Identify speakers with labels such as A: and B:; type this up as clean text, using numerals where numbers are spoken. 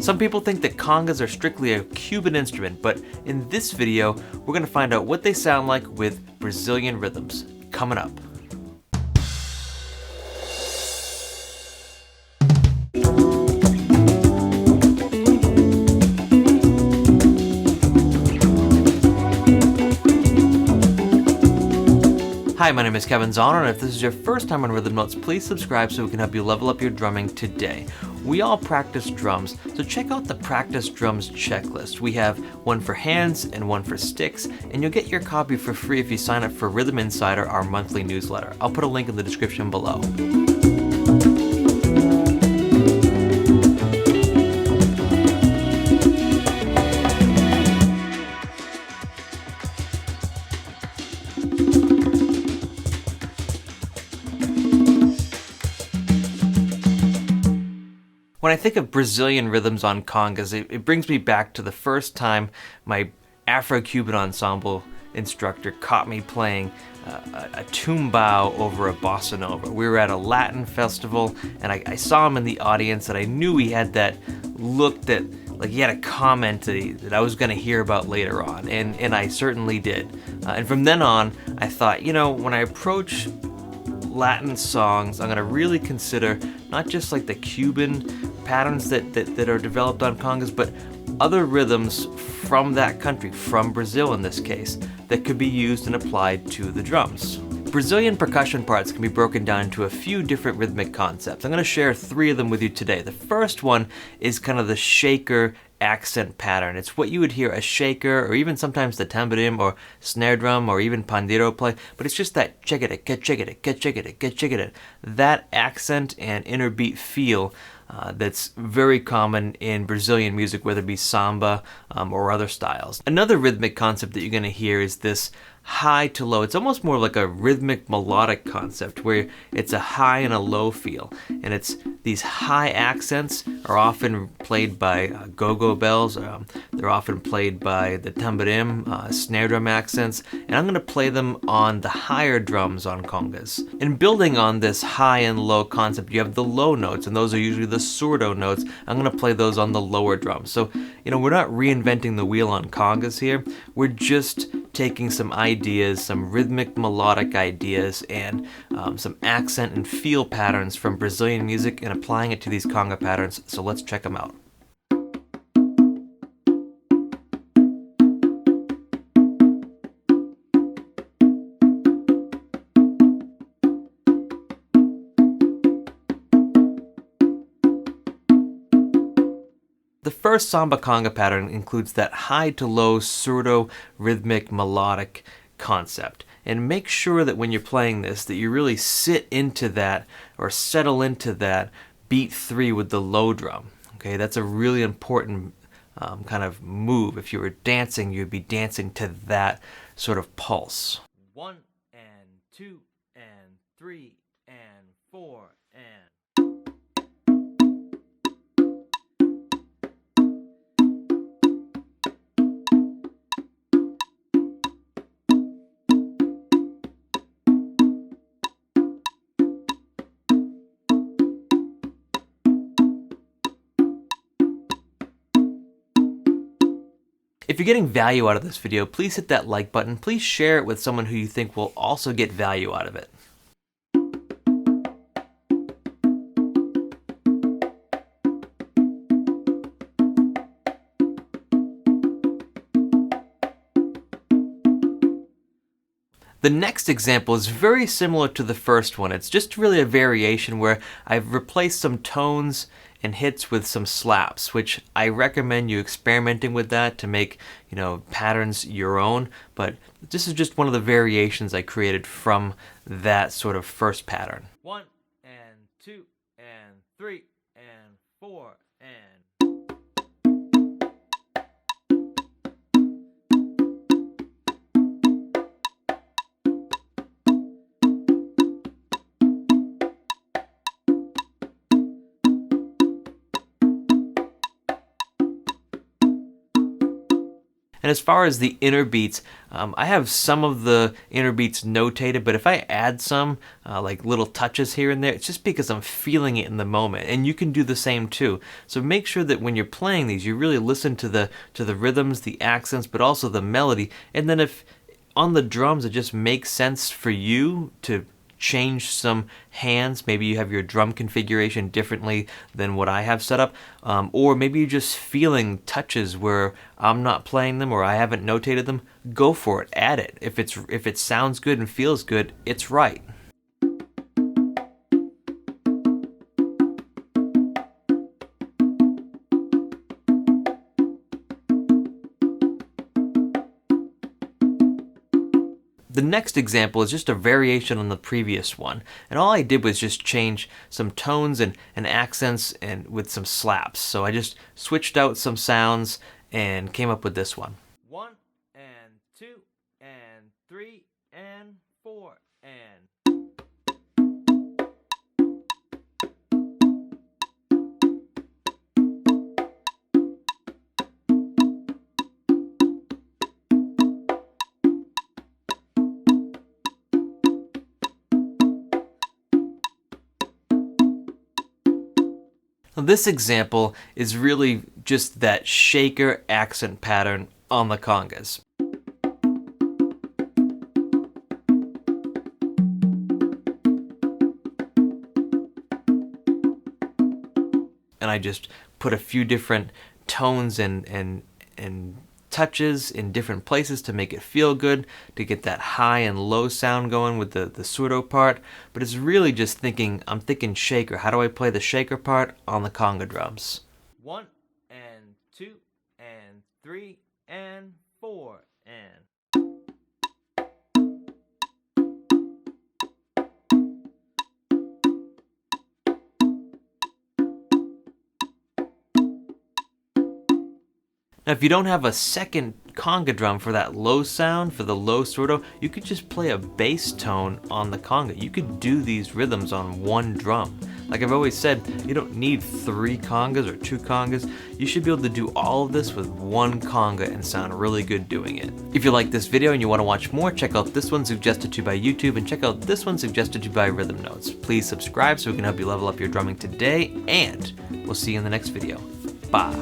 A: Some people think that congas are strictly a Cuban instrument, but in this video, we're going to find out what they sound like with Brazilian rhythms. Coming up. Hi, my name is Kevin Zahner, and if this is your first time on Rhythm Notes, please subscribe so we can help you level up your drumming today. We all practice drums, so check out the Practice Drums checklist. We have one for hands and one for sticks, and you'll get your copy for free if you sign up for Rhythm Insider, our monthly newsletter. I'll put a link in the description below. When I think of Brazilian rhythms on congas, it brings me back to the first time my Afro-Cuban ensemble instructor caught me playing a tumbao over a bossa nova. We were at a Latin festival, and I saw him in the audience, and I knew he had that look that, like, he had a comment that I was going to hear about later on, and I certainly did. And from then on, I thought, you know, when I approach Latin songs, I'm going to really consider not just like the Cuban patterns that are developed on congas, but other rhythms from that country, from Brazil in this case, that could be used and applied to the drums. Brazilian percussion parts can be broken down into a few different rhythmic concepts. I'm going to share 3 of them with you today. The first one is kind of the shaker accent pattern. It's what you would hear a shaker, or even sometimes the tamborim or snare drum or even pandeiro play, but it's just that check-it, get-check-it, get-check-it, get-check-it. That accent and inner beat feel that's very common in Brazilian music, whether it be samba or other styles. Another rhythmic concept that you're going to hear is this high to low. It's almost more like a rhythmic melodic concept where it's a high and a low feel, and it's these high accents are often played by go-go bells. They're often played by the tamborim, snare drum accents, and I'm going to play them on the higher drums on congas. And building on this high and low concept, you have the low notes, and those are usually the surdo notes. I'm going to play those on the lower drums. So, you know, we're not reinventing the wheel on congas here. We're just taking some ideas, some rhythmic melodic ideas, and some accent and feel patterns from Brazilian music and applying it to these conga patterns. So let's check them out. The first samba conga pattern includes that high to low surdo rhythmic melodic concept. And make sure that when you're playing this that you really sit into that or settle into that beat 3 with the low drum. Okay, that's a really important kind of move. If you were dancing, you'd be dancing to that sort of pulse. 1 and 2 and 3 and 4 and... If you're getting value out of this video, please hit that like button. Please share it with someone who you think will also get value out of it. The next example is very similar to the first one. It's just really a variation where I've replaced some tones and hits with some slaps, which I recommend you experimenting with that to make, you know, patterns your own. But this is just one of the variations I created from that sort of first pattern. 1 and 2 and 3 and 4 and... And as far as the inner beats, I have some of the inner beats notated, but if I add some, like little touches here and there, it's just because I'm feeling it in the moment. And you can do the same too. So make sure that when you're playing these, you really listen to the rhythms, the accents, but also the melody. And then if on the drums it just makes sense for you to change some hands, maybe you have your drum configuration differently than what I have set up, or maybe you're just feeling touches where I'm not playing them or I haven't notated them, go for it, add it. If it sounds good and feels good, it's right. The next example is just a variation on the previous one, and all I did was just change some tones and accents and with some slaps. So I just switched out some sounds and came up with this one. 1 and 2 and 3 and 4 and... This example is really just that shaker accent pattern on the congas. And I just put a few different tones and touches in different places to make it feel good, to get that high and low sound going with the pseudo part. But it's really just I'm thinking shaker. How do I play the shaker part on the conga drums? 1 and 2 and 3 and 4 and... Now, if you don't have a second conga drum for that low sound, for the low pseudo, you could just play a bass tone on the conga. You could do these rhythms on one drum. Like I've always said, you don't need 3 congas or 2 congas. You should be able to do all of this with one conga and sound really good doing it. If you like this video and you want to watch more, check out this one suggested to you by YouTube and check out this one suggested to you by Rhythm Notes. Please subscribe so we can help you level up your drumming today, and we'll see you in the next video. Bye.